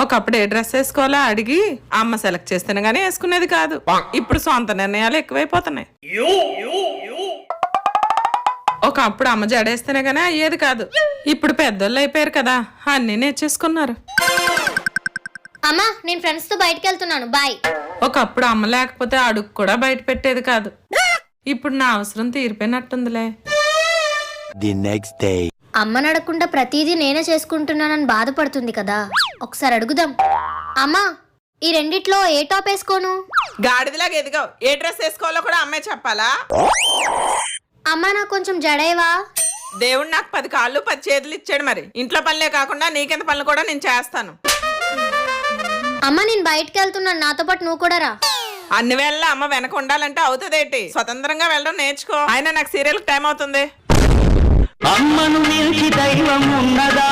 ఒకప్పుడు ఏ డ్రెస్ వేసుకోవాలో అడిగి అమ్మ సెలెక్ట్ చేస్తేనే గానీ వేసుకునేది కాదు. ఇప్పుడు సొంత నిర్ణయాలు ఎక్కువైపోతున్నాయి. ఒకప్పుడు అమ్మ జడేస్తేనే గానీ అయ్యేది కాదు. ఇప్పుడు పెద్దోళ్ళు అయిపోయారు కదా, అన్నీ నేర్చేసుకున్నారు. అమ్మా నేను ఫ్రెండ్స్ తో బయటకు వెళ్తున్నాను, బాయ్. ఒకప్పుడు అమ్మ లేకపోతే అడుగు కూడా బయట పెట్టేది కాదు. ఇప్పుడు నా అవసరం తీరిపోయినట్టుందిలే. అమ్మని అడగకుండా ప్రతిదీ నేనే చేసుకుంటున్నానని బాధపడుతుంది కదా, ఒకసారి అడుగుదాం. అమ్మా ఈ రెండిట్లో ఏ టాప్ వేసుకోను? గాడిదలాగా ఎదిగావు, ఏ డ్రెస్ వేసుకోవాలో కూడా అమ్మే చెప్పాలా? అమ్మా నాకు కొంచెం జడేవా? దేవుడు నాకు 10 కాళ్ళు 10 చేతులు ఇచ్చాడు, మరి ఇంట్లో పనులే కాకుండా నీకెంత పనులు కూడా నేను చేస్తాను. అమ్మ నేను బయటకు వెళ్తున్నాను, నాతో పాటు నువ్వు కూడా రా. అన్ని వేళ అమ్మ వెనక ఉండాలంటే అవుతుందేంటి? స్వతంత్రంగా వెళ్ళడం నేర్చుకో. అయినా నాకు సీరియల్ టైం అవుతుంది. అమ్మను మించి దైవం ఉన్నదా?